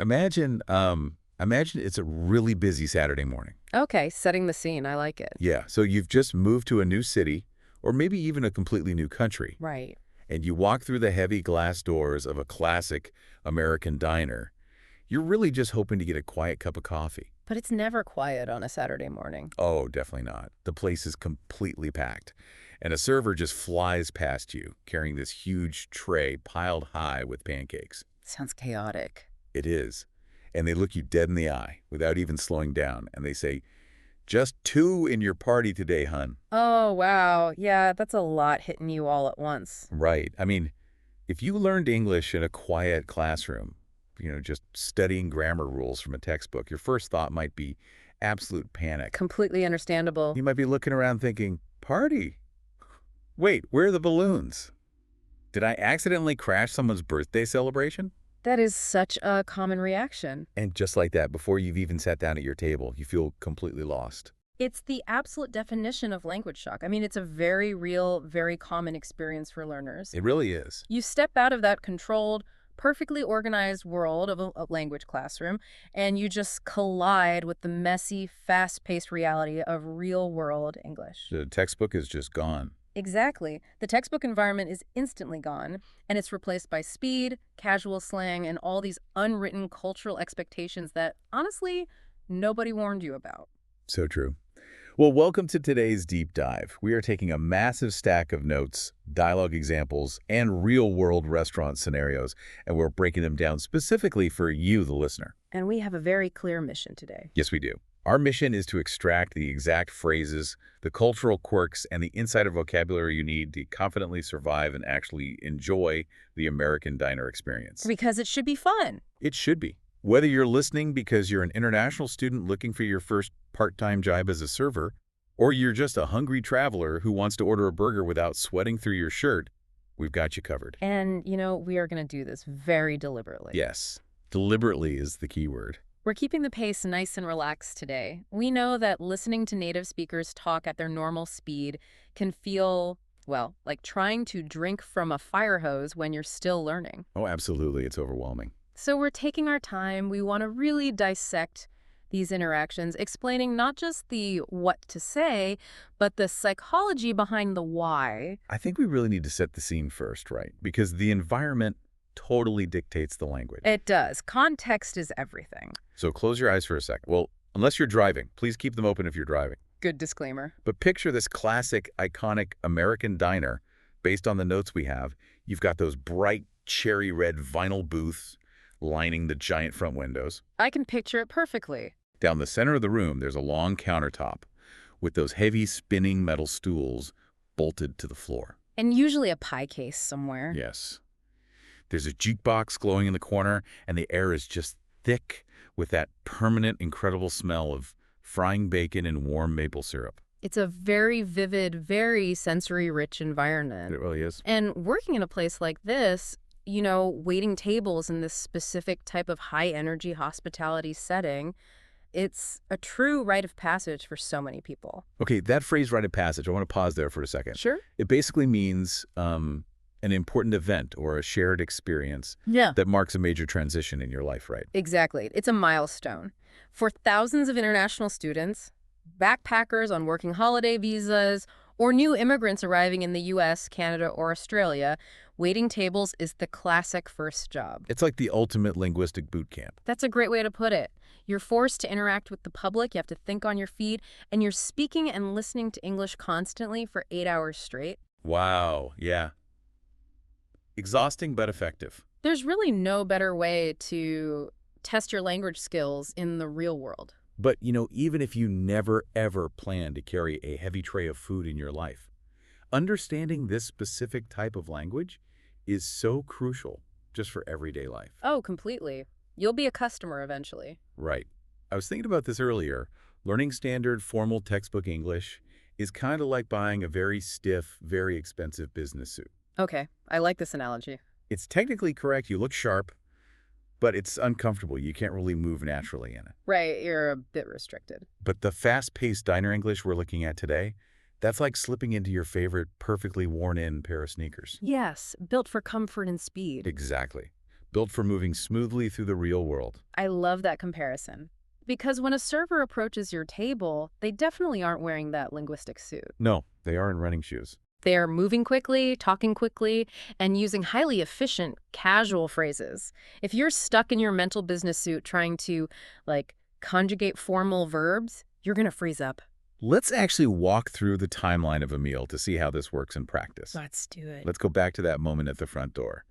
Imagine it's a really busy Saturday morning. Okay, setting the scene. I like it. Yeah, so you've just moved to a new city, or maybe even a completely new country. Right. And you walk through the heavy glass doors of a classic American diner. You're really just hoping to get a quiet cup of coffee. But it's never quiet on a Saturday morning. Oh, definitely not. The place is completely packed. And a server just flies past you, carrying this huge tray piled high with pancakes. Sounds chaotic. It is. And they look you dead in the eye without even slowing down. And they say, "Just 2 in your party today, hun." Oh, wow. Yeah, that's a lot hitting you all at once. Right. I mean, if you learned English in a quiet classroom, just studying grammar rules from a textbook, your first thought might be absolute panic. Completely understandable. You might be looking around thinking, "Party? Wait, where are the balloons? Did I accidentally crash someone's birthday celebration?" That is such a common reaction. And just like that, before you've even sat down at your table, you feel completely lost. It's the absolute definition of language shock. I mean, it's a very real, very common experience for learners. It really is. You step out of that controlled, perfectly organized world of a language classroom, and you just collide with the messy, fast-paced reality of real-world English. The textbook is just gone. Exactly. The textbook environment is instantly gone, and it's replaced by speed, casual slang, and all these unwritten cultural expectations that, honestly, nobody warned you about. So true. Well, welcome to today's deep dive. We are taking a massive stack of notes, dialogue examples, and real-world restaurant scenarios, and we're breaking them down specifically for you, the listener. And we have a very clear mission today. Yes, we do. Our mission is to extract the exact phrases, the cultural quirks, and the insider vocabulary you need to confidently survive and actually enjoy the American diner experience. Because it should be fun. It should be. Whether you're listening because you're an international student looking for your first part-time job as a server, or you're just a hungry traveler who wants to order a burger without sweating through your shirt, we've got you covered. And, we are going to do this very deliberately. Yes, deliberately is the key word. We're keeping the pace nice and relaxed today. We know that listening to native speakers talk at their normal speed can feel, well, like trying to drink from a fire hose when you're still learning. Oh, absolutely. It's overwhelming. So we're taking our time. We want to really dissect these interactions, explaining not just the what to say, but the psychology behind the why. I think we really need to set the scene first, right? Because the environment totally dictates the language. It does. Context is everything. So close your eyes for a second. Well, unless you're driving. Please keep them open if you're driving. Good disclaimer. But picture this classic, iconic American diner based on the notes we have. You've got those bright cherry red vinyl booths lining the giant front windows. I can picture it perfectly. Down the center of the room, there's a long countertop with those heavy spinning metal stools bolted to the floor. And usually a pie case somewhere. Yes. There's a jukebox glowing in the corner, and the air is just thick with that permanent, incredible smell of frying bacon and warm maple syrup. It's a very vivid, very sensory-rich environment. It really is. And working in a place like this, waiting tables in this specific type of high-energy hospitality setting, it's a true rite of passage for so many people. Okay, that phrase, rite of passage, I want to pause there for a second. Sure. It basically means an important event or a shared experience that marks a major transition in your life, right? Exactly. It's a milestone. For thousands of international students, backpackers on working holiday visas, or new immigrants arriving in the U.S., Canada, or Australia, waiting tables is the classic first job. It's like the ultimate linguistic boot camp. That's a great way to put it. You're forced to interact with the public, you have to think on your feet, and you're speaking and listening to English constantly for 8 hours straight. Wow, yeah. Exhausting but effective. There's really no better way to test your language skills in the real world. But, even if you never, ever plan to carry a heavy tray of food in your life, understanding this specific type of language is so crucial just for everyday life. Oh, completely. You'll be a customer eventually. Right. I was thinking about this earlier. Learning standard formal textbook English is kind of like buying a very stiff, very expensive business suit. Okay, I like this analogy. It's technically correct. You look sharp, but it's uncomfortable. You can't really move naturally in it. Right, you're a bit restricted. But the fast-paced diner English we're looking at today, that's like slipping into your favorite perfectly worn-in pair of sneakers. Yes, built for comfort and speed. Exactly. built for moving smoothly through the real world. I love that comparison. Because when a server approaches your table, they definitely aren't wearing that linguistic suit. No, they are in running shoes. They're moving quickly, talking quickly, and using highly efficient, casual phrases. If you're stuck in your mental business suit trying to, conjugate formal verbs, you're going to freeze up. Let's actually walk through the timeline of a meal to see how this works in practice. Let's do it. Let's go back to that moment at the front door.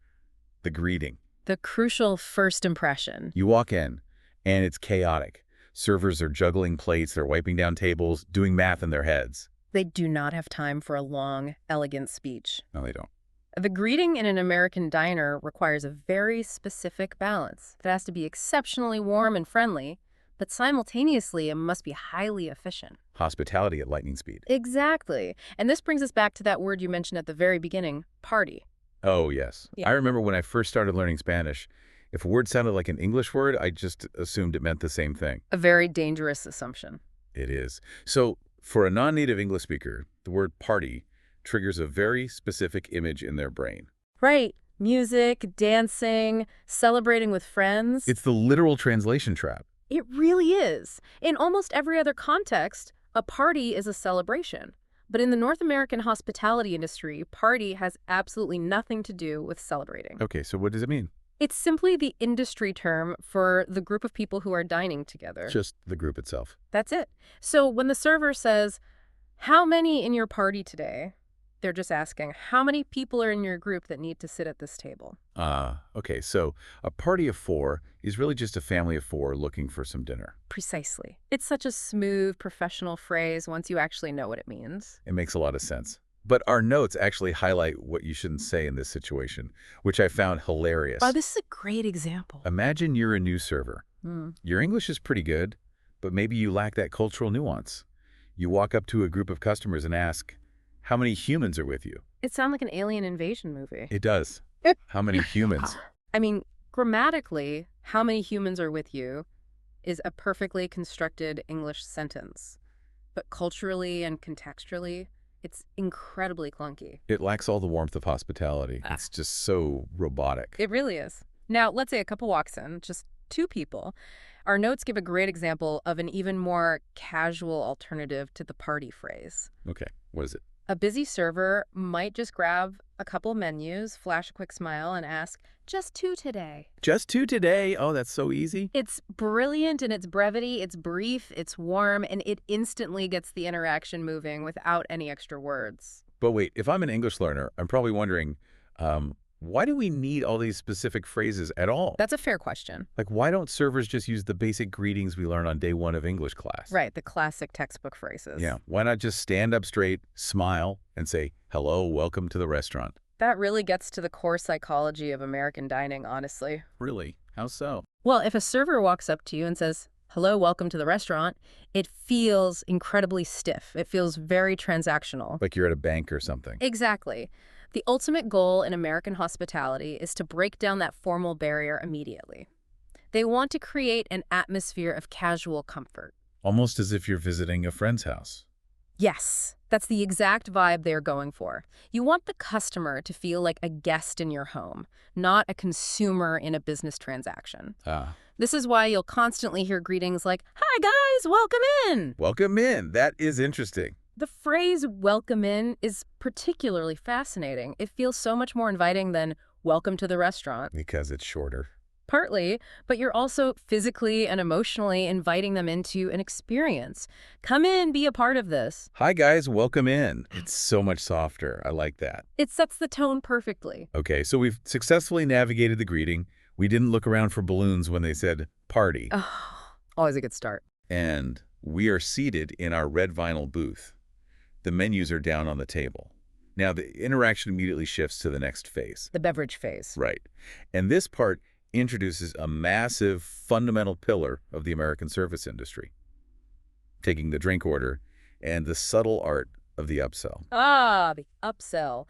The greeting. The crucial first impression. You walk in, and it's chaotic. Servers are juggling plates, they're wiping down tables, doing math in their heads. They do not have time for a long, elegant speech. No, they don't. The greeting in an American diner requires a very specific balance. It has to be exceptionally warm and friendly, but simultaneously it must be highly efficient. Hospitality at lightning speed. Exactly. And this brings us back to that word you mentioned at the very beginning, party. Oh, yes. Yeah. I remember when I first started learning Spanish, if a word sounded like an English word, I just assumed it meant the same thing. A very dangerous assumption. It is. So, for a non-native English speaker, the word party triggers a very specific image in their brain. Right. Music, dancing, celebrating with friends. It's the literal translation trap. It really is. In almost every other context, a party is a celebration. But in the North American hospitality industry, party has absolutely nothing to do with celebrating. Okay, so what does it mean? It's simply the industry term for the group of people who are dining together. Just the group itself. That's it. So when the server says, "How many in your party today?" they're just asking, how many people are in your group that need to sit at this table? Okay, so a party of 4 is really just a family of 4 looking for some dinner. Precisely. It's such a smooth, professional phrase once you actually know what it means. It makes a lot of sense. But our notes actually highlight what you shouldn't say in this situation, which I found hilarious. Wow, this is a great example. Imagine you're a new server. Your English is pretty good, but maybe you lack that cultural nuance. You walk up to a group of customers and ask, how many humans are with you? It sounds like an alien invasion movie. It does. How many humans? I mean, grammatically, how many humans are with you is a perfectly constructed English sentence. But culturally and contextually, it's incredibly clunky. It lacks all the warmth of hospitality. It's just so robotic. It really is. Now, let's say a couple walks in, just 2 people. Our notes give a great example of an even more casual alternative to the party phrase. Okay, what is it? A busy server might just grab a couple menus, flash a quick smile, and ask, "Just 2 today." Just 2 today? Oh, that's so easy. It's brilliant in its brevity, it's brief, it's warm, and it instantly gets the interaction moving without any extra words. But wait, if I'm an English learner, I'm probably wondering, why do we need all these specific phrases at all? That's a fair question. Like, why don't servers just use the basic greetings we learn on day 1 of English class? Right, the classic textbook phrases. Yeah, why not just stand up straight, smile, and say, hello, welcome to the restaurant? That really gets to the core psychology of American dining, honestly. Really? How so? Well, if a server walks up to you and says, "Hello, welcome to the restaurant," it feels incredibly stiff. It feels very transactional. Like you're at a bank or something. Exactly. The ultimate goal in American hospitality is to break down that formal barrier immediately. They want to create an atmosphere of casual comfort. Almost as if you're visiting a friend's house. Yes, that's the exact vibe they're going for. You want the customer to feel like a guest in your home, not a consumer in a business transaction. This is why you'll constantly hear greetings like, "Hi guys, welcome in." Welcome in. That is interesting. The phrase "welcome in" is particularly fascinating. It feels so much more inviting than "welcome to the restaurant." Because it's shorter. Partly, but you're also physically and emotionally inviting them into an experience. Come in, be a part of this. Hi guys, welcome in. It's so much softer. I like that. It sets the tone perfectly. Okay, so we've successfully navigated the greeting. We didn't look around for balloons when they said party. Oh, always a good start. And we are seated in our red vinyl booth. The menus are down on the table. Now the interaction immediately shifts to the next phase. The beverage phase. Right. And this part introduces a massive fundamental pillar of the American service industry, taking the drink order and the subtle art of the upsell. The upsell.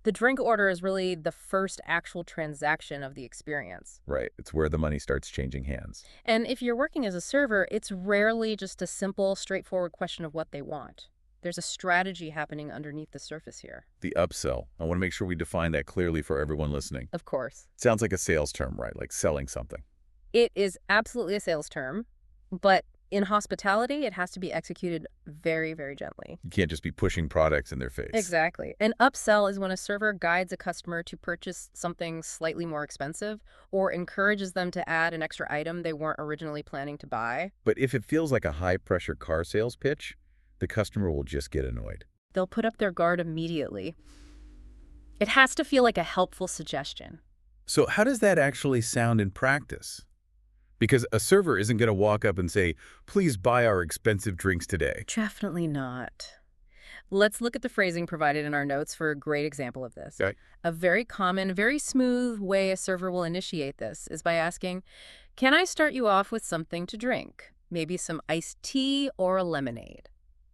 The drink order is really the first actual transaction of the experience. Right. It's where the money starts changing hands. And if you're working as a server, it's rarely just a simple, straightforward question of what they want. There's a strategy happening underneath the surface here. The upsell. I want to make sure we define that clearly for everyone listening. Of course. Sounds like a sales term, right? Like selling something. It is absolutely a sales term, but in hospitality, it has to be executed very, very gently. You can't just be pushing products in their face. Exactly. An upsell is when a server guides a customer to purchase something slightly more expensive or encourages them to add an extra item they weren't originally planning to buy. But if it feels like a high-pressure car sales pitch, the customer will just get annoyed. They'll put up their guard immediately. It has to feel like a helpful suggestion. So how does that actually sound in practice? Because a server isn't going to walk up and say, please buy our expensive drinks today. Definitely not. Let's look at the phrasing provided in our notes for a great example of this. Okay. A very common, very smooth way a server will initiate this is by asking, can I start you off with something to drink? Maybe some iced tea or a lemonade.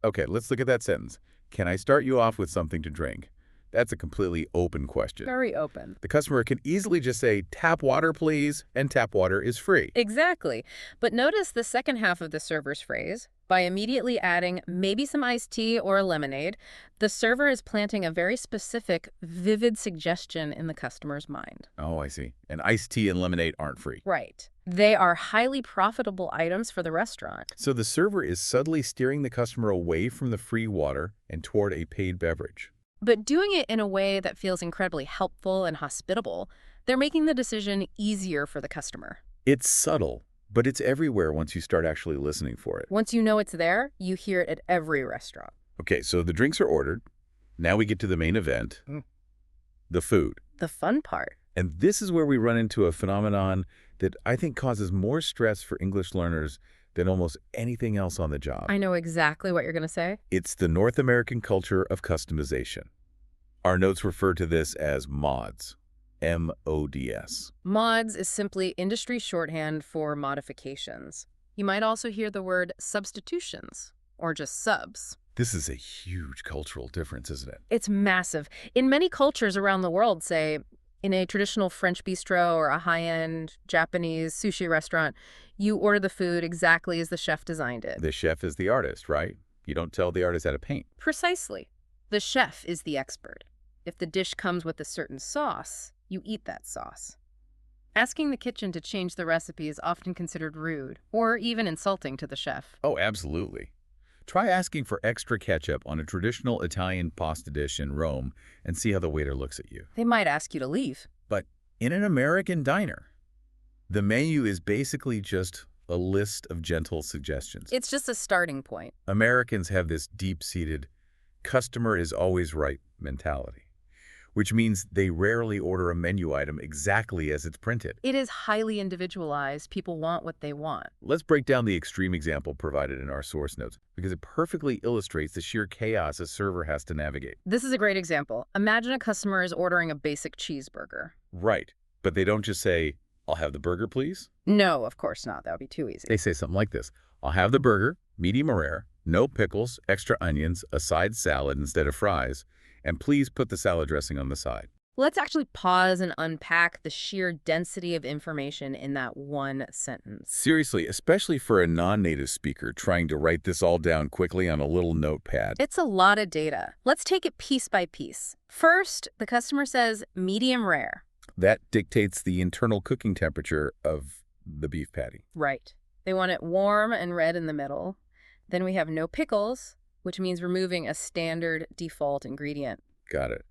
Okay, let's look at that sentence. Can I start you off with something to drink? That's a completely open question. Very open. The customer can easily just say, tap water, please, and tap water is free. Exactly. But notice the second half of the server's phrase. By immediately adding maybe some iced tea or a lemonade, the server is planting a very specific, vivid suggestion in the customer's mind. Oh, I see. And iced tea and lemonade aren't free. Right. They are highly profitable items for the restaurant. So the server is subtly steering the customer away from the free water and toward a paid beverage. But doing it in a way that feels incredibly helpful and hospitable, they're making the decision easier for the customer. It's subtle, but it's everywhere once you start actually listening for it. Once you know it's there, you hear it at every restaurant. Okay, so the drinks are ordered. Now we get to the main event, the food. The fun part. And this is where we run into a phenomenon that I think causes more stress for English learners than almost anything else on the job. I know exactly what you're going to say. It's the North American culture of customization. Our notes refer to this as mods. M-O-D-S. Mods is simply industry shorthand for modifications. You might also hear the word substitutions, or just subs. This is a huge cultural difference, isn't it? It's massive. In many cultures around the world, say, in a traditional French bistro or a high-end Japanese sushi restaurant, you order the food exactly as the chef designed it. The chef is the artist, right? You don't tell the artist how to paint. Precisely. The chef is the expert. If the dish comes with a certain sauce, you eat that sauce. Asking the kitchen to change the recipe is often considered rude or even insulting to the chef. Oh, absolutely. Try asking for extra ketchup on a traditional Italian pasta dish in Rome and see how the waiter looks at you. They might ask you to leave. But in an American diner, the menu is basically just a list of gentle suggestions. It's just a starting point. Americans have this deep-seated customer is always right mentality, which means they rarely order a menu item exactly as it's printed. It is highly individualized. People want what they want. Let's break down the extreme example provided in our source notes because it perfectly illustrates the sheer chaos a server has to navigate. This is a great example. Imagine a customer is ordering a basic cheeseburger. Right, but they don't just say, I'll have the burger, please. No, of course not. That would be too easy. They say something like this. I'll have the burger, medium rare, no pickles, extra onions, a side salad instead of fries, and please put the salad dressing on the side. Let's actually pause and unpack the sheer density of information in that one sentence. Seriously, especially for a non-native speaker trying to write this all down quickly on a little notepad. It's a lot of data. Let's take it piece by piece. First, the customer says medium rare. That dictates the internal cooking temperature of the beef patty. Right. They want it warm and red in the middle. Then we have no pickles, which means removing a standard default ingredient. Got it.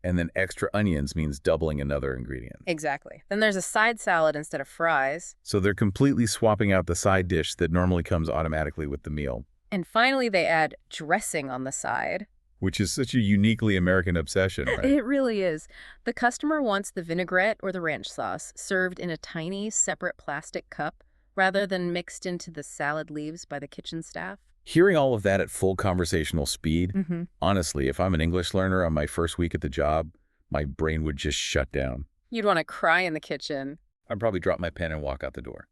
And then extra onions means doubling another ingredient. Exactly. Then there's a side salad instead of fries. So they're completely swapping out the side dish that normally comes automatically with the meal. And finally, they add dressing on the side. Which is such a uniquely American obsession, right? It really is. The customer wants the vinaigrette or the ranch sauce served in a tiny, separate plastic cup rather than mixed into the salad leaves by the kitchen staff. Hearing all of that at full conversational speed, honestly, if I'm an English learner on my first week at the job, my brain would just shut down. You'd want to cry in the kitchen. I'd probably drop my pen and walk out the door.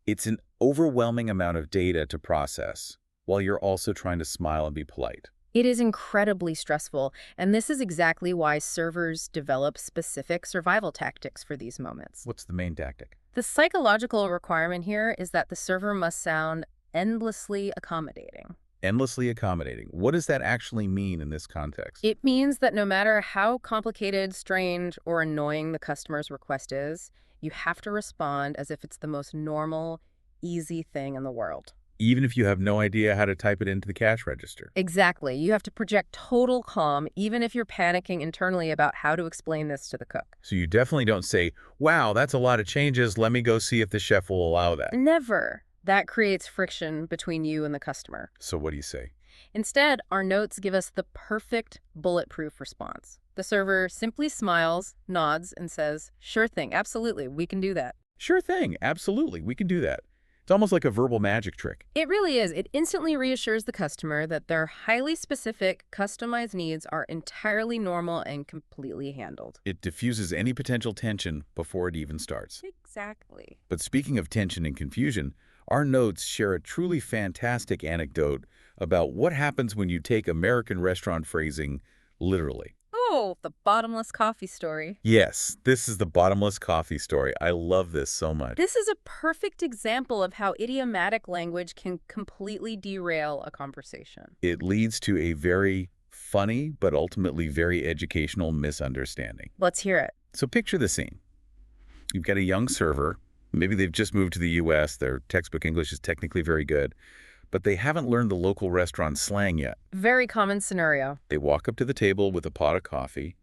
It's an overwhelming amount of data to process while you're also trying to smile and be polite. It is incredibly stressful, and this is exactly why servers develop specific survival tactics for these moments. What's the main tactic? The psychological requirement here is that the server must sound endlessly accommodating. Endlessly accommodating. What does that actually mean in this context? It means that no matter how complicated, strange, or annoying the customer's request is, you have to respond as if it's the most normal, easy thing in the world. Even if you have no idea how to type it into the cash register. Exactly. You have to project total calm, even if you're panicking internally about how to explain this to the cook. So you definitely don't say, wow, that's a lot of changes. Let me go see if the chef will allow that. Never. That creates friction between you and the customer. So what do you say? Instead, our notes give us the perfect bulletproof response. The server simply smiles, nods, and says, "Sure thing, absolutely, we can do that." Sure thing. Absolutely. We can do that. It's almost like a verbal magic trick. It really is. It instantly reassures the customer that their highly specific, customized needs are entirely normal and completely handled. It diffuses any potential tension before it even starts. Exactly. But speaking of tension and confusion, our notes share a truly fantastic anecdote about what happens when you take American restaurant phrasing literally. Oh, the bottomless coffee story. Yes, this is the bottomless coffee story. I love this so much. This is a perfect example of how idiomatic language can completely derail a conversation. It leads to a very funny, but ultimately very educational misunderstanding. Let's hear it. So picture the scene. You've got a young server. Maybe they've just moved to the U.S. Their textbook English is technically very good, but they haven't learned the local restaurant slang yet. Very common scenario. They walk up to the table with a pot of coffee.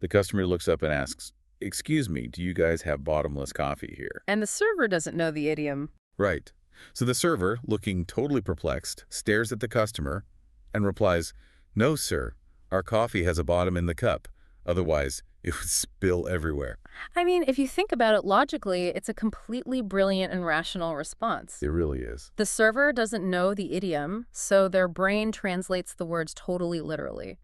The customer looks up and asks, "Excuse me, do you guys have bottomless coffee here?" And the server doesn't know the idiom. Right. So the server, looking totally perplexed, stares at the customer and replies, "No, sir. Our coffee has a bottom in the cup. Otherwise, it would spill everywhere." I mean, if you think about it logically, it's a completely brilliant and rational response. It really is. The server doesn't know the idiom, so their brain translates the words totally literally.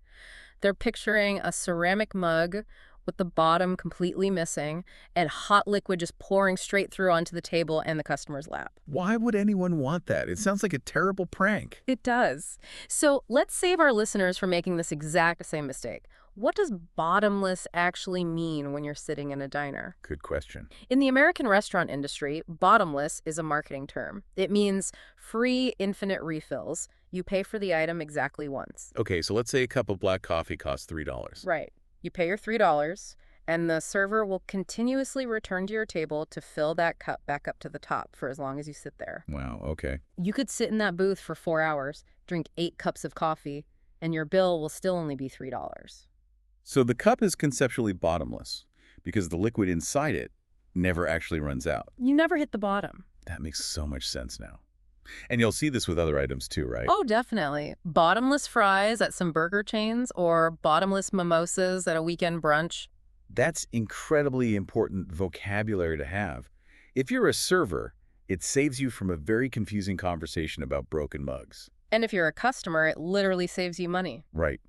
They're picturing a ceramic mug with the bottom completely missing and hot liquid just pouring straight through onto the table and the customer's lap. Why would anyone want that? It sounds like a terrible prank. It does. So let's save our listeners from making this exact same mistake. What does bottomless actually mean when you're sitting in a diner? Good question. In the American restaurant industry, bottomless is a marketing term. It means free, infinite refills. You pay for the item exactly once. Okay, so let's say a cup of black coffee costs $3. Right. You pay your $3, and the server will continuously return to your table to fill that cup back up to the top for as long as you sit there. Wow, okay. You could sit in that booth for 4 hours, drink 8 cups of coffee, and your bill will still only be $3. So the cup is conceptually bottomless because the liquid inside it never actually runs out. You never hit the bottom. That makes so much sense now. And you'll see this with other items too, right? Oh, definitely. Bottomless fries at some burger chains or bottomless mimosas at a weekend brunch. That's incredibly important vocabulary to have. If you're a server, it saves you from a very confusing conversation about broken mugs. And if you're a customer, it literally saves you money. Right.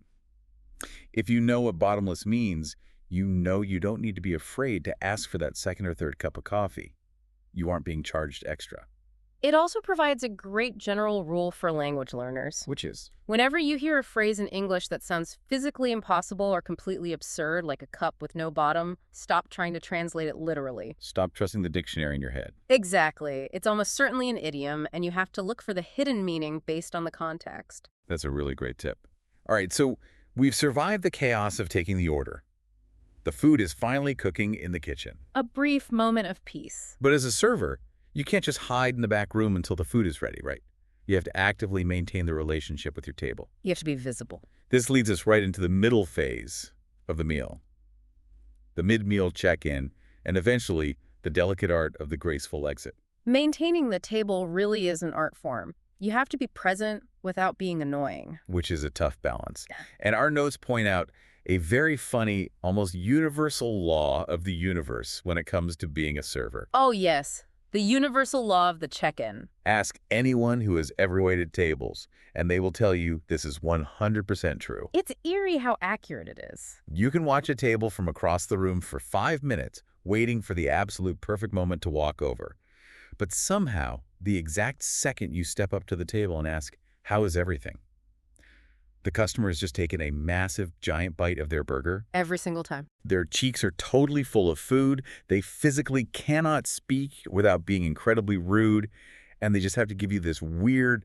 If you know what bottomless means, you know you don't need to be afraid to ask for that second or third cup of coffee. You aren't being charged extra. It also provides a great general rule for language learners. Which is? Whenever you hear a phrase in English that sounds physically impossible or completely absurd, like a cup with no bottom, stop trying to translate it literally. Stop trusting the dictionary in your head. Exactly. It's almost certainly an idiom, and you have to look for the hidden meaning based on the context. That's a really great tip. All right, so we've survived the chaos of taking the order. The food is finally cooking in the kitchen. A brief moment of peace. But as a server, you can't just hide in the back room until the food is ready, right? You have to actively maintain the relationship with your table. You have to be visible. This leads us right into the middle phase of the meal. The mid-meal check-in, and eventually the delicate art of the graceful exit. Maintaining the table really is an art form. You have to be present without being annoying. Which is a tough balance. And our notes point out a very funny, almost universal law of the universe when it comes to being a server. Oh, yes. The universal law of the check-in. Ask anyone who has ever waited tables, and they will tell you this is 100% true. It's eerie how accurate it is. You can watch a table from across the room for 5 minutes, waiting for the absolute perfect moment to walk over. But somehow, the exact second you step up to the table and ask, "How is everything?" the customer has just taken a massive, giant bite of their burger. Every single time. Their cheeks are totally full of food. They physically cannot speak without being incredibly rude. And they just have to give you this weird,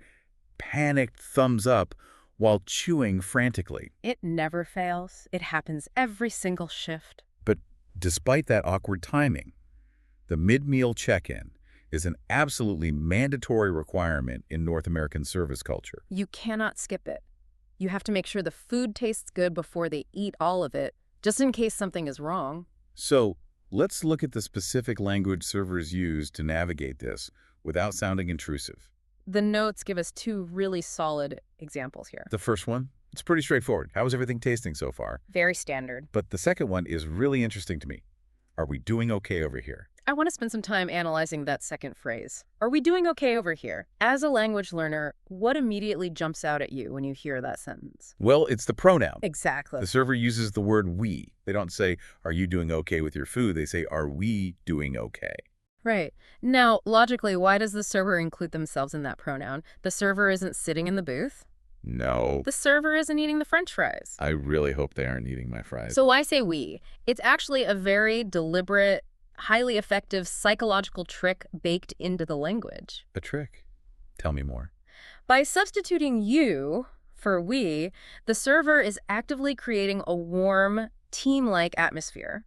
panicked thumbs up while chewing frantically. It never fails. It happens every single shift. But despite that awkward timing, the mid-meal check-in is an absolutely mandatory requirement in North American service culture. You cannot skip it. You have to make sure the food tastes good before they eat all of it, just in case something is wrong. So let's look at the specific language servers use to navigate this without sounding intrusive. The notes give us two really solid examples here. The first one, it's pretty straightforward. How is everything tasting so far? Very standard. But the second one is really interesting to me. Are we doing okay over here? I want to spend some time analyzing that second phrase. Are we doing okay over here? As a language learner, what immediately jumps out at you when you hear that sentence? Well, it's the pronoun. Exactly. The server uses the word we. They don't say, are you doing okay with your food? They say, are we doing okay? Right. Now, logically, why does the server include themselves in that pronoun? The server isn't sitting in the booth. No. The server isn't eating the French fries. I really hope they aren't eating my fries. So why say we? It's actually a very deliberate, highly effective psychological trick baked into the language. A trick? Tell me more. By substituting you for we, the server is actively creating a warm, team-like atmosphere.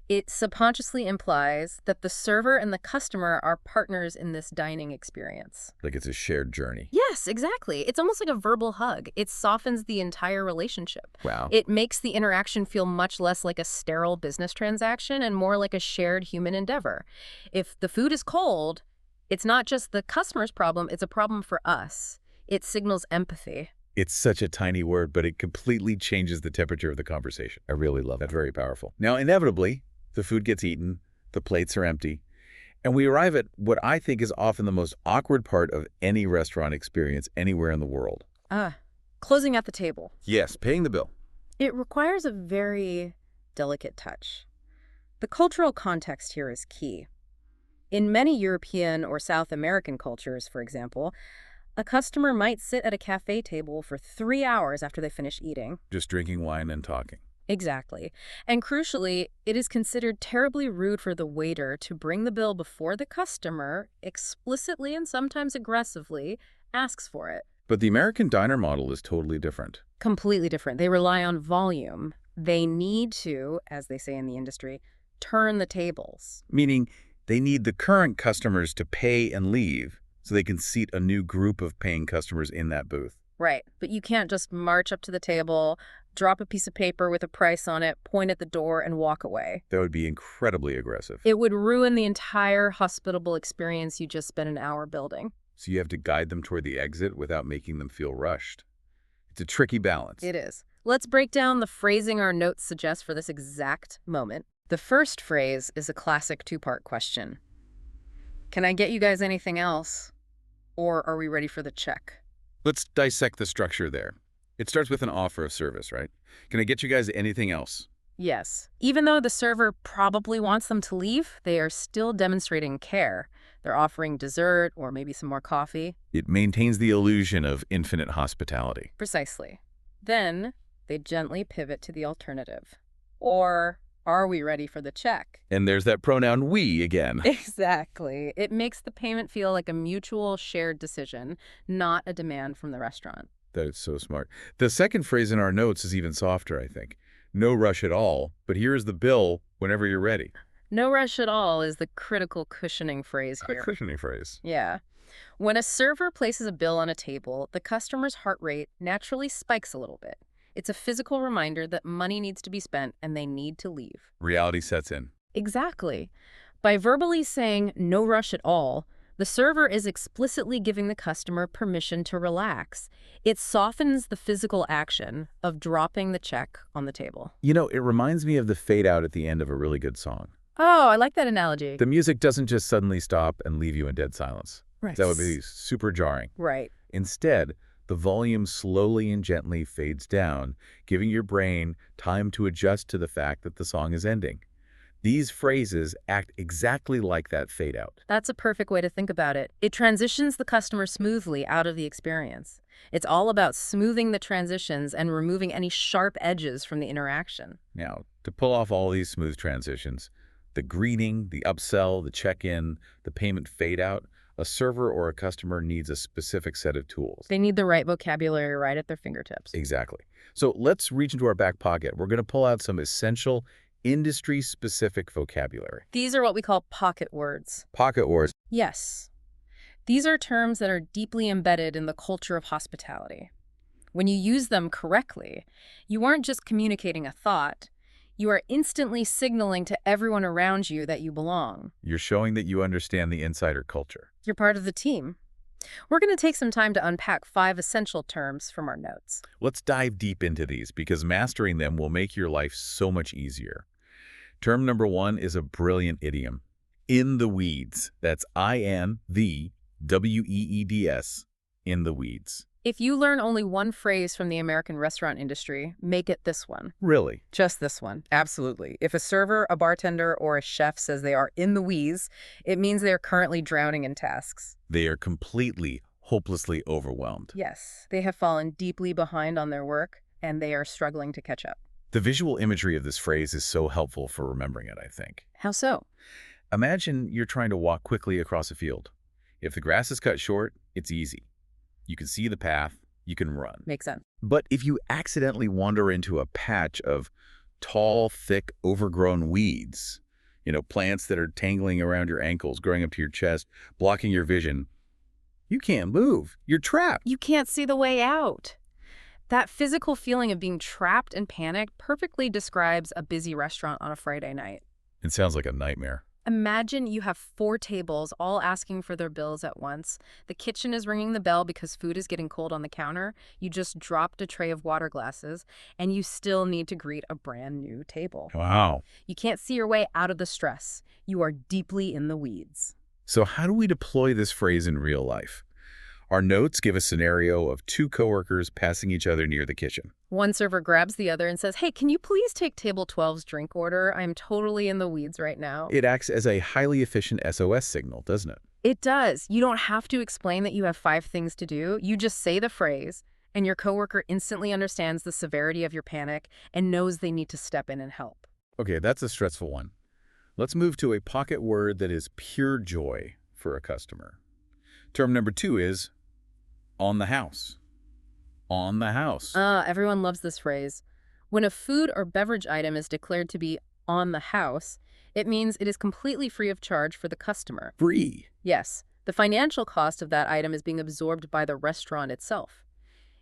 It subconsciously implies that the server and the customer are partners in this dining experience. Like it's a shared journey. Yes, exactly. It's almost like a verbal hug. It softens the entire relationship. Wow. It makes the interaction feel much less like a sterile business transaction and more like a shared human endeavor. If the food is cold, it's not just the customer's problem, it's a problem for us. It signals empathy. It's such a tiny word, but it completely changes the temperature of the conversation. I really love that. Very powerful. Now, inevitably, the food gets eaten, the plates are empty, and we arrive at what I think is often the most awkward part of any restaurant experience anywhere in the world. Closing at the table. Yes, paying the bill. It requires a very delicate touch. The cultural context here is key. In many European or South American cultures, for example, a customer might sit at a cafe table for 3 hours after they finish eating. Just drinking wine and talking. Exactly. And crucially, it is considered terribly rude for the waiter to bring the bill before the customer explicitly and sometimes aggressively asks for it. But the American diner model is totally different. Completely different. They rely on volume. They need to, as they say in the industry, turn the tables. Meaning they need the current customers to pay and leave so they can seat a new group of paying customers in that booth. Right. But you can't just march up to the table, drop a piece of paper with a price on it, point at the door, and walk away. That would be incredibly aggressive. It would ruin the entire hospitable experience you just spent an hour building. So you have to guide them toward the exit without making them feel rushed. It's a tricky balance. It is. Let's break down the phrasing our notes suggest for this exact moment. The first phrase is a classic two-part question. Can I get you guys anything else? Or are we ready for the check? Let's dissect the structure there. It starts with an offer of service, right? Can I get you guys anything else? Yes. Even though the server probably wants them to leave, they are still demonstrating care. They're offering dessert or maybe some more coffee. It maintains the illusion of infinite hospitality. Precisely. Then they gently pivot to the alternative. Or are we ready for the check? And there's that pronoun we again. Exactly. It makes the payment feel like a mutual shared decision, not a demand from the restaurant. That is so smart. The second phrase in our notes is even softer, I think. No rush at all, but here is the bill whenever you're ready. No rush at all is the critical cushioning phrase here. A cushioning phrase. Yeah. When a server places a bill on a table, the customer's heart rate naturally spikes a little bit. It's a physical reminder that money needs to be spent and they need to leave. Reality sets in. Exactly. By verbally saying no rush at all, the server is explicitly giving the customer permission to relax. It softens the physical action of dropping the check on the table. You know, it reminds me of the fade out at the end of a really good song. Oh, I like that analogy. The music doesn't just suddenly stop and leave you in dead silence. Right. That would be super jarring. Right. Instead, the volume slowly and gently fades down, giving your brain time to adjust to the fact that the song is ending. These phrases act exactly like that fade out. That's a perfect way to think about it. It transitions the customer smoothly out of the experience. It's all about smoothing the transitions and removing any sharp edges from the interaction. Now, to pull off all these smooth transitions, the greeting, the upsell, the check-in, the payment fade out, A server or a customer needs a specific set of tools. They need the right vocabulary right at their fingertips. Exactly. So let's reach into our back pocket. We're going to pull out some essential industry-specific vocabulary. These are what we call pocket words. Pocket words. Yes. These are terms that are deeply embedded in the culture of hospitality. When you use them correctly, you aren't just communicating a thought. You are instantly signaling to everyone around you that you belong. You're showing that you understand the insider culture. You're part of the team. We're going to take some time to unpack 5 essential terms from our notes. Let's dive deep into these because mastering them will make your life so much easier. Term number 1 is a brilliant idiom. In the weeds. That's I-N-The-W-E-E-D-S. In the weeds. If you learn only one phrase from the American restaurant industry, make it this one. Really? Just this one. Absolutely. If a server, a bartender, or a chef says they are in the weeds, it means they are currently drowning in tasks. They are completely, hopelessly overwhelmed. Yes. They have fallen deeply behind on their work, and they are struggling to catch up. The visual imagery of this phrase is so helpful for remembering it, I think. How so? Imagine you're trying to walk quickly across a field. If the grass is cut short, it's easy. You can see the path, you can run. Makes sense. But if you accidentally wander into a patch of tall, thick, overgrown weeds, plants that are tangling around your ankles, growing up to your chest, blocking your vision, you can't move. You're trapped. You can't see the way out. That physical feeling of being trapped and panicked perfectly describes a busy restaurant on a Friday night. It sounds like a nightmare. Imagine you have 4 tables all asking for their bills at once. The kitchen is ringing the bell because food is getting cold on the counter. You just dropped a tray of water glasses, and you still need to greet a brand new table. Wow. You can't see your way out of the stress. You are deeply in the weeds. So how do we deploy this phrase in real life? Our notes give a scenario of 2 coworkers passing each other near the kitchen. One server grabs the other and says, "Hey, can you please take table 12's drink order? I'm totally in the weeds right now." It acts as a highly efficient SOS signal, doesn't it? It does. You don't have to explain that you have 5 things to do. You just say the phrase, and your coworker instantly understands the severity of your panic and knows they need to step in and help. Okay, that's a stressful one. Let's move to a pocket word that is pure joy for a customer. Term number 2 is on the house. On the house. Everyone loves this phrase. When a food or beverage item is declared to be on the house, it means it is completely free of charge for the customer. Free. Yes, the financial cost of that item is being absorbed by the restaurant itself.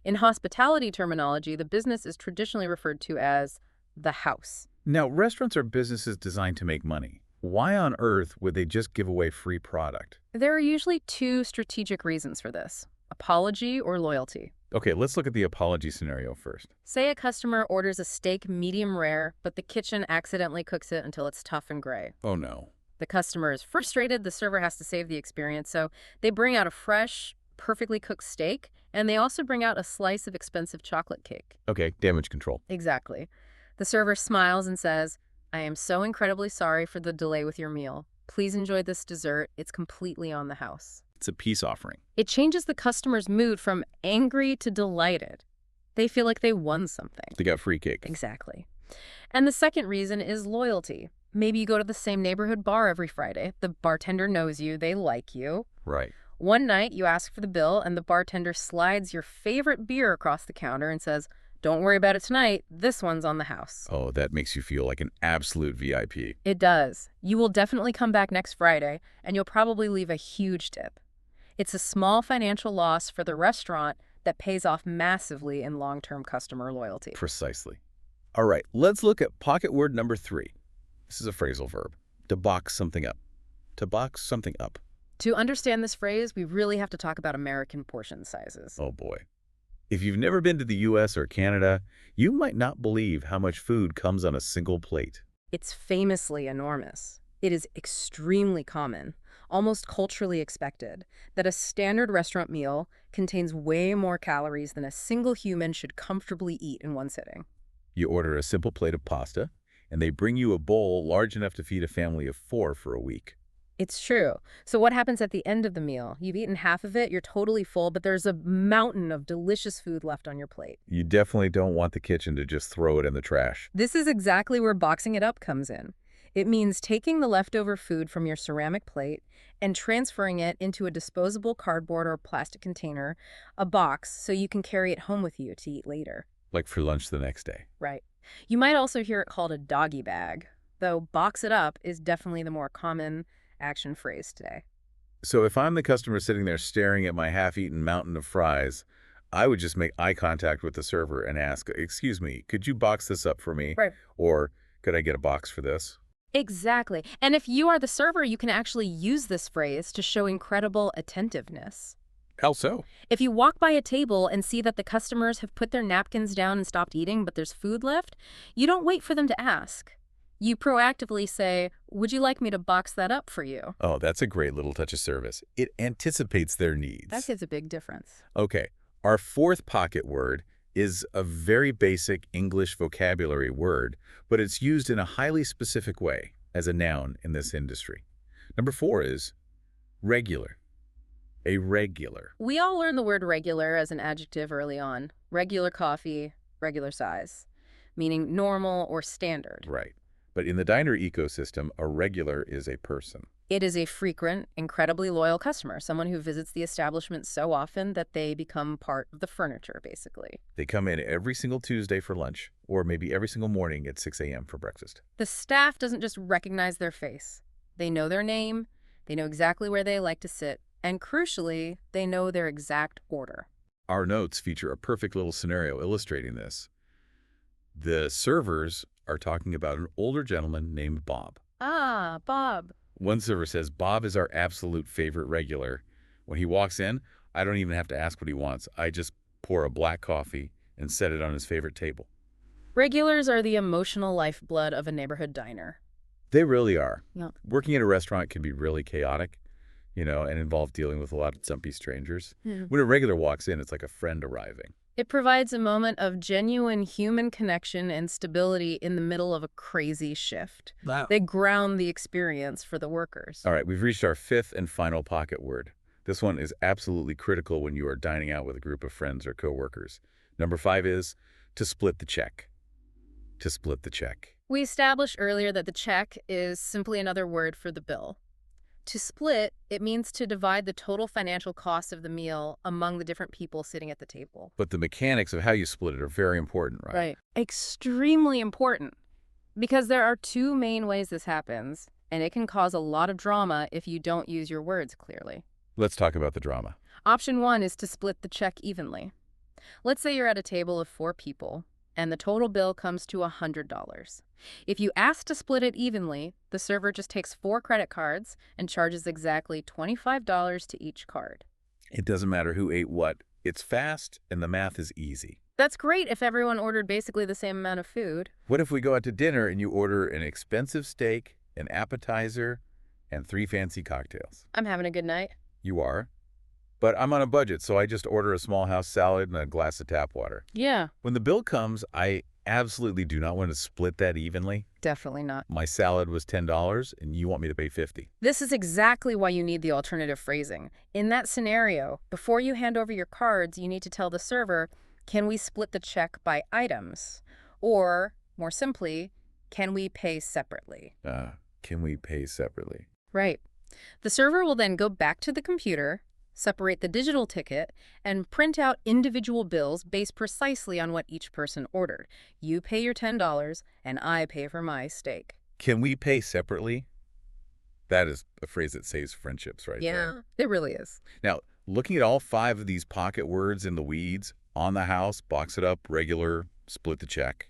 In hospitality terminology, the business is traditionally referred to as the house. Now, restaurants are businesses designed to make money. Why on earth would they just give away free product? There are usually 2 strategic reasons for this: apology or loyalty. Okay, let's look at the apology scenario first. Say a customer orders a steak medium rare, but the kitchen accidentally cooks it until it's tough and gray. Oh no. The customer is frustrated, the server has to save the experience, so they bring out a fresh, perfectly cooked steak, and they also bring out a slice of expensive chocolate cake. Okay, damage control. Exactly. The server smiles and says, "I am so incredibly sorry for the delay with your meal. Please enjoy this dessert. It's completely on the house." It's a peace offering. It changes the customer's mood from angry to delighted. They feel like they won something. They got free cake. Exactly. And the second reason is loyalty. Maybe you go to the same neighborhood bar every Friday. The bartender knows you. They like you. Right. One night, you ask for the bill, and the bartender slides your favorite beer across the counter and says, "Don't worry about it tonight. This one's on the house." Oh, that makes you feel like an absolute VIP. It does. You will definitely come back next Friday, and you'll probably leave a huge tip. It's a small financial loss for the restaurant that pays off massively in long-term customer loyalty. Precisely. All right, let's look at pocket word number 3. This is a phrasal verb. To box something up. To box something up. To understand this phrase, we really have to talk about American portion sizes. Oh boy. If you've never been to the US or Canada, you might not believe how much food comes on a single plate. It's famously enormous. It is extremely common, almost culturally expected, that a standard restaurant meal contains way more calories than a single human should comfortably eat in one sitting. You order a simple plate of pasta, and they bring you a bowl large enough to feed a family of 4 for a week. It's true. So what happens at the end of the meal? You've eaten half of it, you're totally full, but there's a mountain of delicious food left on your plate. You definitely don't want the kitchen to just throw it in the trash. This is exactly where boxing it up comes in. It means taking the leftover food from your ceramic plate and transferring it into a disposable cardboard or plastic container, a box, so you can carry it home with you to eat later. Like for lunch the next day. Right. You might also hear it called a doggy bag, though box it up is definitely the more common action phrase today. So if I'm the customer sitting there staring at my half-eaten mountain of fries, I would just make eye contact with the server and ask, "Excuse me, could you box this up for me?" Right. Or, "Could I get a box for this?" Exactly. And if you are the server, you can actually use this phrase to show incredible attentiveness. How so? If you walk by a table and see that the customers have put their napkins down and stopped eating, but there's food left, you don't wait for them to ask. You proactively say, "Would you like me to box that up for you?" Oh, that's a great little touch of service. It anticipates their needs. That gives a big difference. Okay, our fourth pocket word is a very basic English vocabulary word, but it's used in a highly specific way as a noun in this industry. Number 4 is regular. A regular. We all learned the word regular as an adjective early on. Regular coffee, regular size, meaning normal or standard. Right. But in the diner ecosystem, a regular is a person. It is a frequent, incredibly loyal customer, someone who visits the establishment so often that they become part of the furniture, basically. They come in every single Tuesday for lunch, or maybe every single morning at 6 a.m. for breakfast. The staff doesn't just recognize their face. They know their name, they know exactly where they like to sit, and crucially, they know their exact order. Our notes feature a perfect little scenario illustrating this. The servers are talking about an older gentleman named Bob. Ah, Bob. One server says, "Bob is our absolute favorite regular. When he walks in, I don't even have to ask what he wants. I just pour a black coffee and set it on his favorite table." Regulars are the emotional lifeblood of a neighborhood diner. They really are. Yeah. Working at a restaurant can be really chaotic, and involve dealing with a lot of dumpy strangers. When a regular walks in, it's like a friend arriving. It provides a moment of genuine human connection and stability in the middle of a crazy shift. Wow. They ground the experience for the workers. All right, we've reached our fifth and final pocket word. This one is absolutely critical when you are dining out with a group of friends or coworkers. Number 5 is to split the check. To split the check. We established earlier that the check is simply another word for the bill. To split, it means to divide the total financial cost of the meal among the different people sitting at the table. But the mechanics of how you split it are very important, right? Right. Extremely important. Because there are 2 main ways this happens, and it can cause a lot of drama if you don't use your words clearly. Let's talk about the drama. Option 1 is to split the check evenly. Let's say you're at a table of 4 people, and the total bill comes to $100. If you ask to split it evenly, the server just takes 4 credit cards and charges exactly $25 to each card. It doesn't matter who ate what. It's fast, and the math is easy. That's great if everyone ordered basically the same amount of food. What if we go out to dinner and you order an expensive steak, an appetizer, and 3 fancy cocktails? I'm having a good night. You are. But I'm on a budget, so I just order a small house salad and a glass of tap water. Yeah. When the bill comes, I absolutely do not want to split that evenly. Definitely not. My salad was $10, and you want me to pay $50. This is exactly why you need the alternative phrasing. In that scenario, before you hand over your cards, you need to tell the server, "Can we split the check by items?" Or, more simply, "Can we pay separately?" Can we pay separately? Right. The server will then go back to the computer, separate the digital ticket, and print out individual bills based precisely on what each person ordered. You pay your $10, and I pay for my steak. Can we pay separately? That is a phrase that saves friendships right there. It really is. Now, looking at all 5 of these pocket words in the weeds, on the house, box it up, regular, split the check,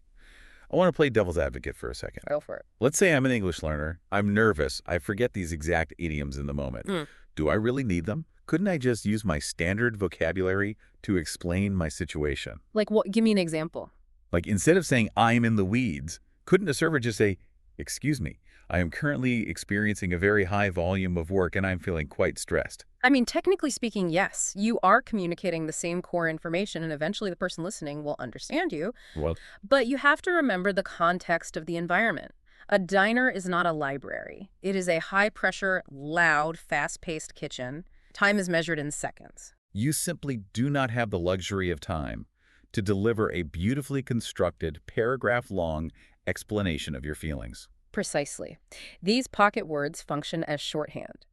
I want to play devil's advocate for a second. Go for it. Let's say I'm an English learner. I'm nervous. I forget these exact idioms in the moment. Do I really need them? Couldn't I just use my standard vocabulary to explain my situation? Like what? Give me an example. Like instead of saying, "I'm in the weeds," couldn't a server just say, "Excuse me, I am currently experiencing a very high volume of work and I'm feeling quite stressed"? I mean, technically speaking, yes. You are communicating the same core information, and eventually the person listening will understand you. Well, But you have to remember the context of the environment. A diner is not a library. It is a high-pressure, loud, fast-paced kitchen. Time is measured in seconds. you simply do not have the luxury of time to deliver a beautifully constructed, paragraph-long explanation of your feelings. Precisely. These pocket words function as shorthand.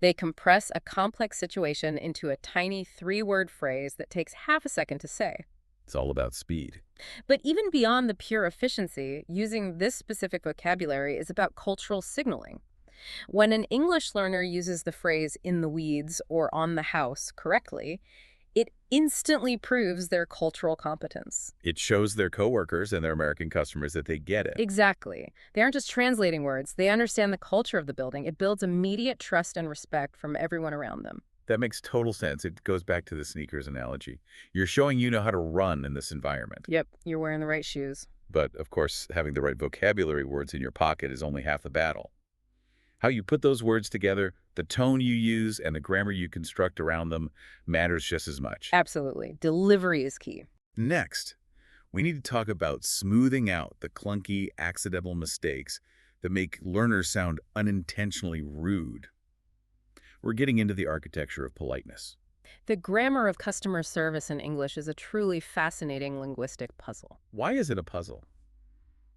They compress a complex situation into a tiny three-word phrase that takes half a second to say. It's all about speed. But even beyond the pure efficiency, using this specific vocabulary is about cultural signaling. When an English learner uses the phrase in the weeds or on the house correctly, it instantly proves their cultural competence. It shows their coworkers and their American customers that they get it. Exactly. They aren't just translating words. They understand the culture of the building. It builds immediate trust and respect from everyone around them. That makes total sense. It goes back to the sneakers analogy. You're showing you know how to run in this environment. Yep, you're wearing the right shoes. But, of course, having the right vocabulary words in your pocket is only half the battle. How you put those words together, the tone you use, and the grammar you construct around them matters just as much. Absolutely. Delivery is key. Next, we need to talk about smoothing out the clunky, accidental mistakes that make learners sound unintentionally rude. We're getting into the architecture of politeness. The grammar of customer service in English is a truly fascinating linguistic puzzle. Why is it a puzzle?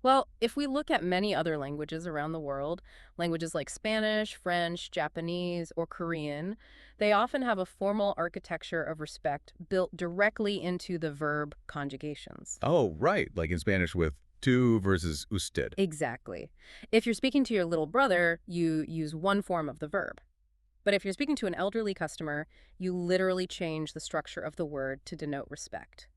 Well, if we look at many other languages around the world, languages like Spanish, French, Japanese, or Korean, they often have a formal architecture of respect built directly into the verb conjugations. Oh, right, like in Spanish with tú versus usted. Exactly. If you're speaking to your little brother, you use one form of the verb. But if you're speaking to an elderly customer, you literally change the structure of the word to denote respect.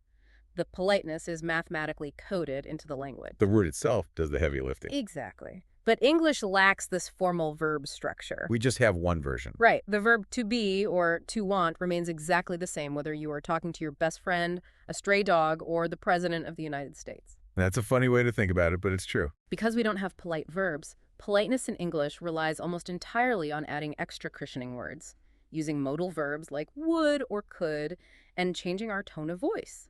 The politeness is mathematically coded into the language. The word itself does the heavy lifting. Exactly. But English lacks this formal verb structure. We just have one version. Right. The verb to be or to want remains exactly the same whether you are talking to your best friend, a stray dog, or the President of the United States. That's a funny way to think about it, but it's true. Because we don't have polite verbs, politeness in English relies almost entirely on adding extra cushioning words, using modal verbs like would or could, and changing our tone of voice.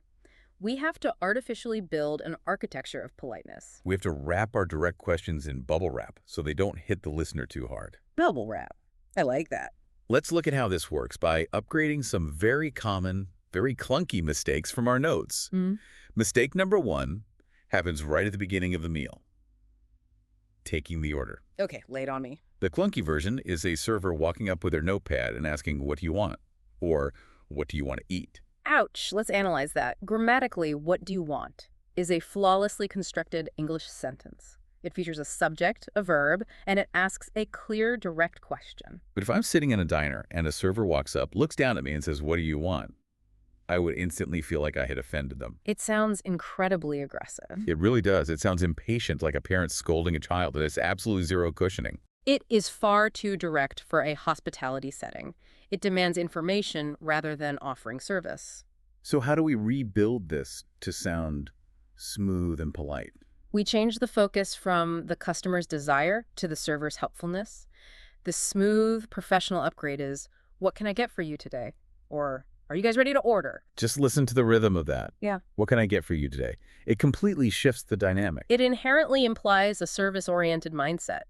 We have to artificially build an architecture of politeness. We have to wrap our direct questions in bubble wrap so they don't hit the listener too hard. Bubble wrap. I like that. Let's look at how this works by upgrading some very common, very clunky mistakes from our notes. Mistake number 1 happens right at the beginning of the meal. Taking the order. Okay, lay it on me. The clunky version is a server walking up with their notepad and asking, "What do you want?" Or, "What do you want to eat?" Ouch, let's analyze that. Grammatically, what do you want is a flawlessly constructed English sentence. It features a subject, a verb, and it asks a clear, direct question. But if I'm sitting in a diner and a server walks up, looks down at me and says, "What do you want?" I would instantly feel like I had offended them. It sounds incredibly aggressive. It really does. It sounds impatient, like a parent scolding a child, and it's absolutely zero cushioning. It is far too direct for a hospitality setting. It demands information rather than offering service. So how do we rebuild this to sound smooth and polite? We change the focus from the customer's desire to the server's helpfulness. The smooth, professional upgrade is, "What can I get for you today?" Or, "Are you guys ready to order?" Just listen to the rhythm of that. Yeah. "What can I get for you today?" It completely shifts the dynamic. It inherently implies a service-oriented mindset.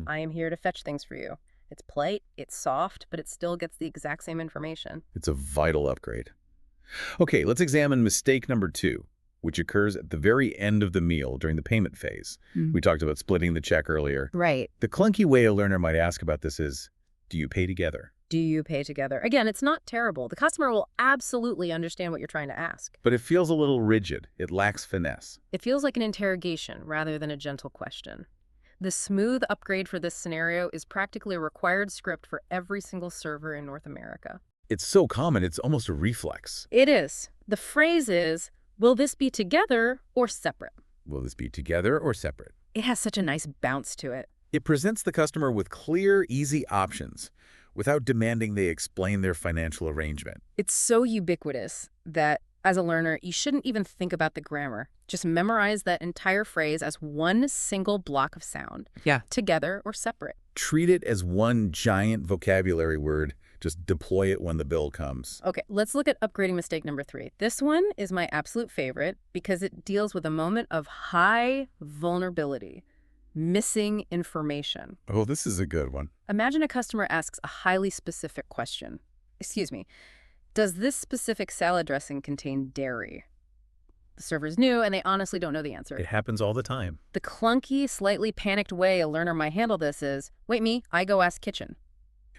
I am here to fetch things for you. It's polite, it's soft, but it still gets the exact same information. It's a vital upgrade. Okay, let's examine mistake number 2, which occurs at the very end of the meal during the payment phase. We talked about splitting the check earlier. Right. The clunky way a learner might ask about this is, "Do you pay together?" Do you pay together? Again, it's not terrible. The customer will absolutely understand what you're trying to ask. But it feels a little rigid. It lacks finesse. It feels like an interrogation rather than a gentle question. The smooth upgrade for this scenario is practically a required script for every single server in North America. It's so common, it's almost a reflex. It is. The phrase is, "Will this be together or separate?" Will this be together or separate? It has such a nice bounce to it. It presents the customer with clear, easy options without demanding they explain their financial arrangement. It's so ubiquitous that, as a learner, you shouldn't even think about the grammar. Just memorize that entire phrase as one single block of sound. Yeah. Together or separate. Treat it as one giant vocabulary word. Just deploy it when the bill comes. Okay, let's look at upgrading mistake number 3. This one is my absolute favorite because it deals with a moment of high vulnerability. Missing information. Oh, this is a good one. Imagine a customer asks a highly specific question. Excuse me, does this specific salad dressing contain dairy? The server's new, and they honestly don't know the answer. It happens all the time. The clunky, slightly panicked way a learner might handle this is, wait me, I go ask kitchen.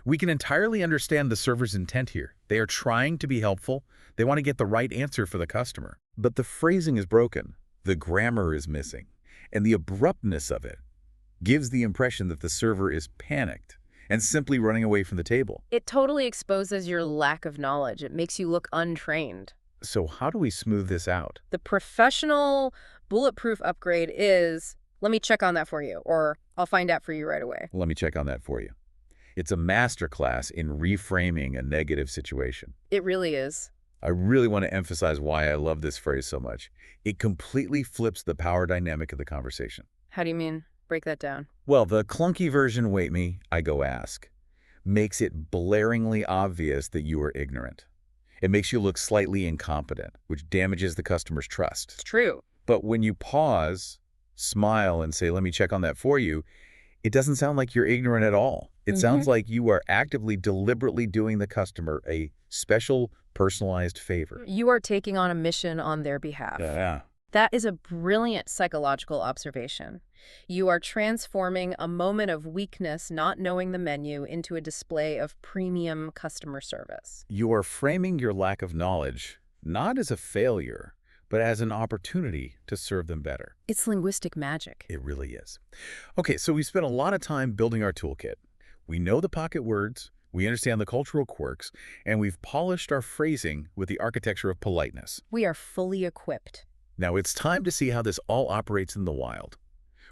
We can entirely understand the server's intent here. They are trying to be helpful. They want to get the right answer for the customer. But the phrasing is broken. The grammar is missing. And the abruptness of it gives the impression that the server is panicked and simply running away from the table. It totally exposes your lack of knowledge. It makes you look untrained. So how do we smooth this out? The professional bulletproof upgrade is, let me check on that for you, or I'll find out for you right away. Let me check on that for you. It's a masterclass in reframing a negative situation. It really is. I really want to emphasize why I love this phrase so much. It completely flips the power dynamic of the conversation. How do you mean? Break that down. Well, the clunky version, wait me, I go ask, makes it blaringly obvious that you are ignorant. It makes you look slightly incompetent, which damages the customer's trust. It's true. But when you pause, smile, and say, let me check on that for you, it doesn't sound like you're ignorant at all. It sounds like you are actively, deliberately doing the customer a special, personalized favor. You are taking on a mission on their behalf. Yeah. That is a brilliant psychological observation. You are transforming a moment of weakness, not knowing the menu, into a display of premium customer service. You are framing your lack of knowledge not as a failure, but as an opportunity to serve them better. It's linguistic magic. It really is. Okay, so we spent a lot of time building our toolkit. We know the pocket words, we understand the cultural quirks, and we've polished our phrasing with the architecture of politeness. We are fully equipped. Now it's time to see how this all operates in the wild.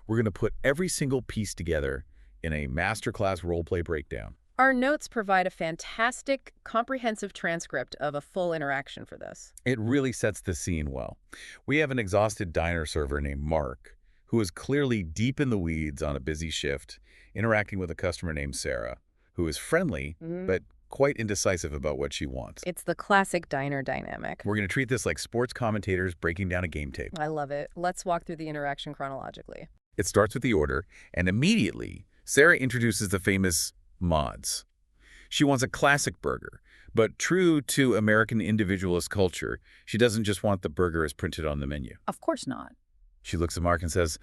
We're going to put every single piece together in a masterclass role-play breakdown. Our notes provide a fantastic, comprehensive transcript of a full interaction for this. It really sets the scene well. We have an exhausted diner server named Mark, who is clearly deep in the weeds on a busy shift, interacting with a customer named Sarah, who is friendly, but quite indecisive about what she wants. It's the classic diner dynamic. We're going to treat this like sports commentators breaking down a game tape. I love it. Let's walk through the interaction chronologically. It starts with the order, and immediately, Sarah introduces the famous mods. She wants a classic burger, but true to American individualist culture, she doesn't just want the burger as printed on the menu. Of course not. She looks at Mark and says,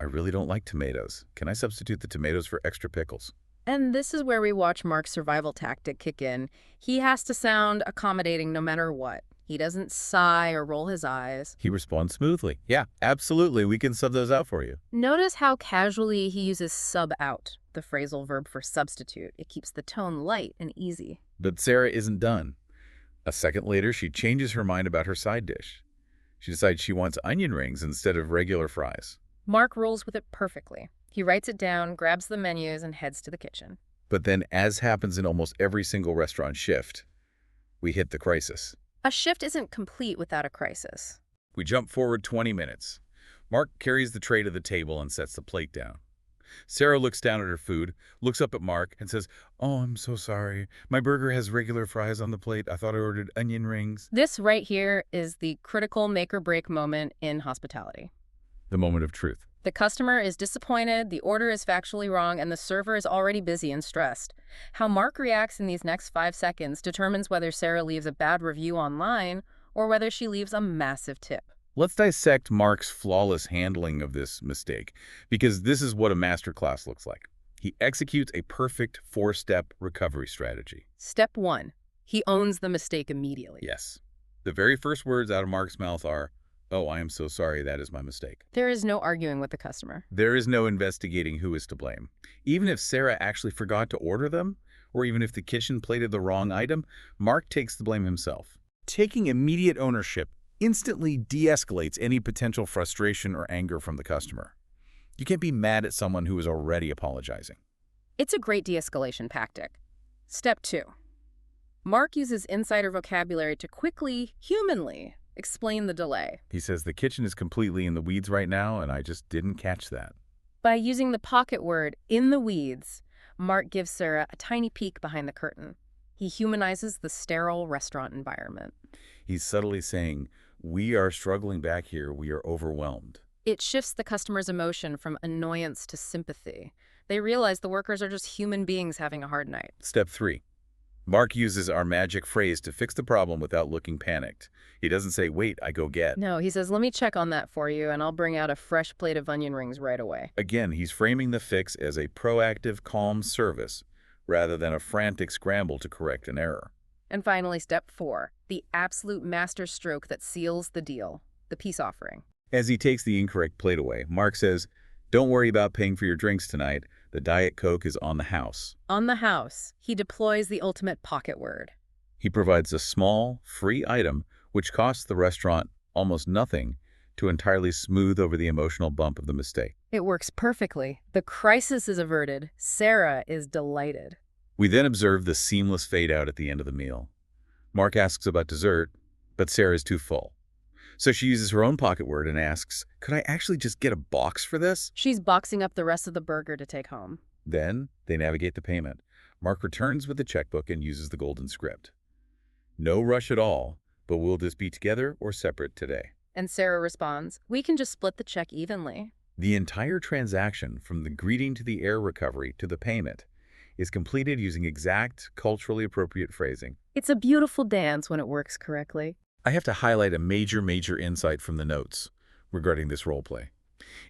I really don't like tomatoes. Can I substitute the tomatoes for extra pickles? And this is where we watch Mark's survival tactic kick in. He has to sound accommodating no matter what. He doesn't sigh or roll his eyes. He responds smoothly. Yeah, absolutely. We can sub those out for you. Notice how casually he uses sub out, the phrasal verb for substitute. It keeps the tone light and easy. But Sarah isn't done. A second later, she changes her mind about her side dish. She decides she wants onion rings instead of regular fries. Mark rolls with it perfectly. He writes it down, grabs the menus, and heads to the kitchen. But then, as happens in almost every single restaurant shift, we hit the crisis. A shift isn't complete without a crisis. We jump forward 20 minutes. Mark carries the tray to the table and sets the plate down. Sarah looks down at her food, looks up at Mark, and says, Oh, I'm so sorry. My burger has regular fries on the plate. I thought I ordered onion rings. This right here is the critical make-or-break moment in hospitality. The moment of truth. The customer is disappointed, the order is factually wrong, and the server is already busy and stressed. How Mark reacts in these next 5 seconds determines whether Sarah leaves a bad review online or whether she leaves a massive tip. Let's dissect Mark's flawless handling of this mistake, because this is what a masterclass looks like. He executes a perfect 4-step recovery strategy. Step 1. He owns the mistake immediately. Yes. The very first words out of Mark's mouth are, Oh, I am so sorry, that is my mistake. There is no arguing with the customer. There is no investigating who is to blame. Even if Sarah actually forgot to order them, or even if the kitchen plated the wrong item, Mark takes the blame himself. Taking immediate ownership instantly de-escalates any potential frustration or anger from the customer. You can't be mad at someone who is already apologizing. It's a great de-escalation tactic. Step 2. Mark uses insider vocabulary to quickly, humanly, explain the delay. He says the kitchen is completely in the weeds right now, and I just didn't catch that. By using the pocket word, in the weeds, Mark gives Sarah a tiny peek behind the curtain. He humanizes the sterile restaurant environment. He's subtly saying, we are struggling back here, we are overwhelmed. It shifts the customer's emotion from annoyance to sympathy. They realize the workers are just human beings having a hard night. Step 3. Mark uses our magic phrase to fix the problem without looking panicked. He doesn't say, wait, I go get. No, he says, let me check on that for you, and I'll bring out a fresh plate of onion rings right away. Again, he's framing the fix as a proactive, calm service rather than a frantic scramble to correct an error. And finally, step 4, the absolute master stroke that seals the deal, the peace offering. As he takes the incorrect plate away, Mark says, don't worry about paying for your drinks tonight. The Diet Coke is on the house. On the house, he deploys the ultimate pocket word. He provides a small, free item which costs the restaurant almost nothing to entirely smooth over the emotional bump of the mistake. It works perfectly. The crisis is averted. Sarah is delighted. We then observe the seamless fade out at the end of the meal. Mark asks about dessert, but Sarah is too full. So she uses her own pocket word and asks, could I actually just get a box for this? She's boxing up the rest of the burger to take home. Then they navigate the payment. Mark returns with the checkbook and uses the golden script. No rush at all, but will this be together or separate today? And Sarah responds, we can just split the check evenly. The entire transaction, from the greeting to the error recovery to the payment, is completed using exact, culturally appropriate phrasing. It's a beautiful dance when it works correctly. I have to highlight a major insight from the notes regarding this role play.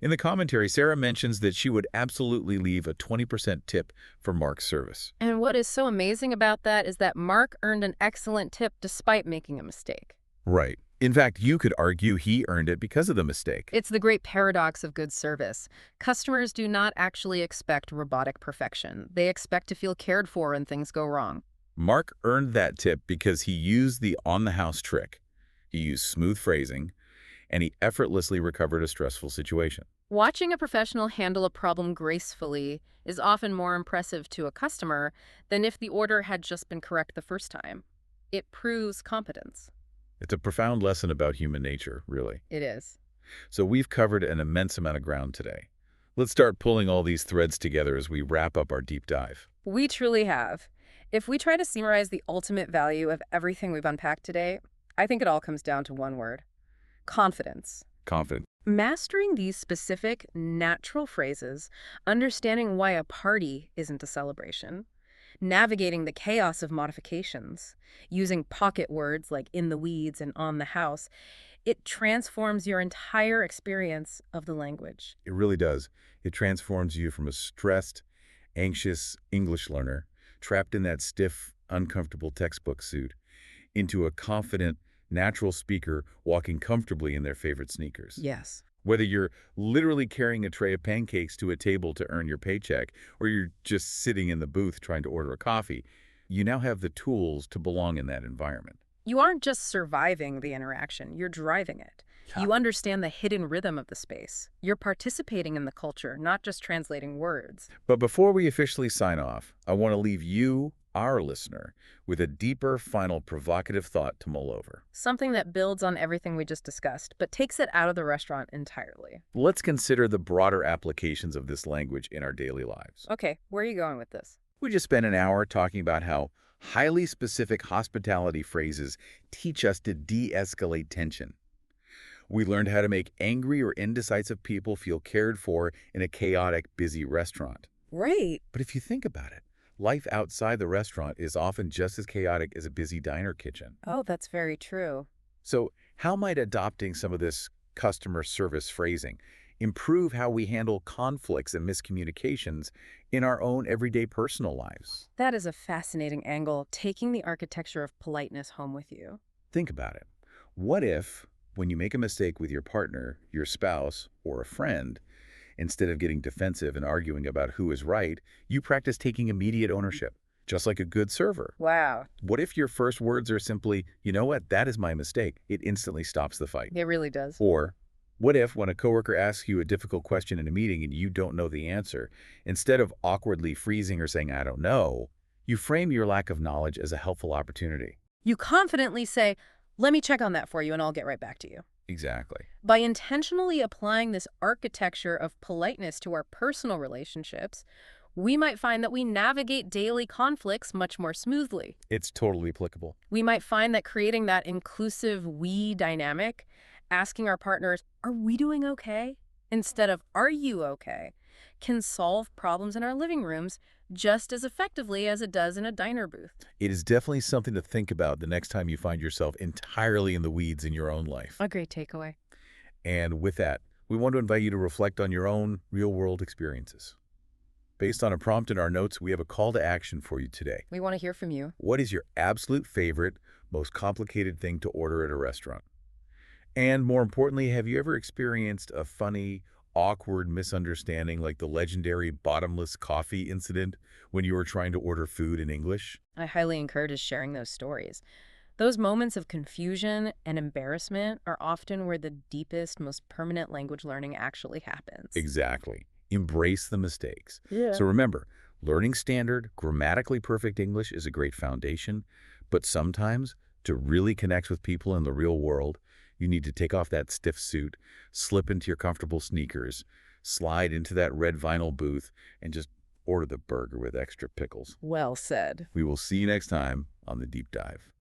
In the commentary, Sarah mentions that she would absolutely leave a 20% tip for Mark's service. And what is so amazing about that is that Mark earned an excellent tip despite making a mistake. Right. In fact, you could argue he earned it because of the mistake. It's the great paradox of good service. Customers do not actually expect robotic perfection. They expect to feel cared for when things go wrong. Mark earned that tip because he used the on-the-house trick. He used smooth phrasing, and he effortlessly recovered a stressful situation. Watching a professional handle a problem gracefully is often more impressive to a customer than if the order had just been correct the first time. It proves competence. It's a profound lesson about human nature, really. It is. So we've covered an immense amount of ground today. Let's start pulling all these threads together as we wrap up our deep dive. We truly have. If we try to summarize the ultimate value of everything we've unpacked today, I think it all comes down to one word: confidence. Confident. Mastering these specific, natural phrases, understanding why a party isn't a celebration, navigating the chaos of modifications, using pocket words like in the weeds and on the house, it transforms your entire experience of the language. It really does. It transforms you from a stressed, anxious English learner, trapped in that stiff, uncomfortable textbook suit, into a confident, natural speaker walking comfortably in their favorite sneakers. Yes. Whether you're literally carrying a tray of pancakes to a table to earn your paycheck, or you're just sitting in the booth trying to order a coffee, you now have the tools to belong in that environment. You aren't just surviving the interaction, you're driving it. Yeah. You understand the hidden rhythm of the space. You're participating in the culture, not just translating words. But before we officially sign off, I want to leave you, our listener, with a deeper, final, provocative thought to mull over. Something that builds on everything we just discussed, but takes it out of the restaurant entirely. Let's consider the broader applications of this language in our daily lives. Okay, where are you going with this? We just spent an hour talking about how highly specific hospitality phrases teach us to de-escalate tension. We learned how to make angry or indecisive people feel cared for in a chaotic, busy restaurant. Right. But if you think about it, life outside the restaurant is often just as chaotic as a busy diner kitchen. Oh, that's very true. So how might adopting some of this customer service phrasing improve how we handle conflicts and miscommunications in our own everyday personal lives? That is a fascinating angle, taking the architecture of politeness home with you. Think about it. What if, when you make a mistake with your partner, your spouse, or a friend, instead of getting defensive and arguing about who is right, you practice taking immediate ownership, just like a good server? Wow. What if your first words are simply, you know what, that is my mistake? It instantly stops the fight. It really does. Or, what if when a coworker asks you a difficult question in a meeting and you don't know the answer, instead of awkwardly freezing or saying, I don't know, you frame your lack of knowledge as a helpful opportunity? You confidently say, let me check on that for you and I'll get right back to you. Exactly. By intentionally applying this architecture of politeness to our personal relationships, we might find that we navigate daily conflicts much more smoothly. It's totally applicable. We might find that creating that inclusive we dynamic, asking our partners, are we doing okay? Instead of, are you okay? can solve problems in our living rooms just as effectively as it does in a diner booth. It is definitely something to think about the next time you find yourself entirely in the weeds in your own life. A great takeaway. And with that, we want to invite you to reflect on your own real-world experiences. Based on a prompt in our notes, we have a call to action for you today. We want to hear from you. What is your absolute favorite, most complicated thing to order at a restaurant? And more importantly, have you ever experienced a funny, awkward misunderstanding like the legendary bottomless coffee incident when you were trying to order food in English? I highly encourage sharing those stories. Those moments of confusion and embarrassment are often where the deepest, most permanent language learning actually happens. Exactly. Embrace the mistakes. Yeah. So remember, learning standard, grammatically perfect English is a great foundation, but sometimes to really connect with people in the real world, you need to take off that stiff suit, slip into your comfortable sneakers, slide into that red vinyl booth, and just order the burger with extra pickles. Well said. We will see you next time on The Deep Dive.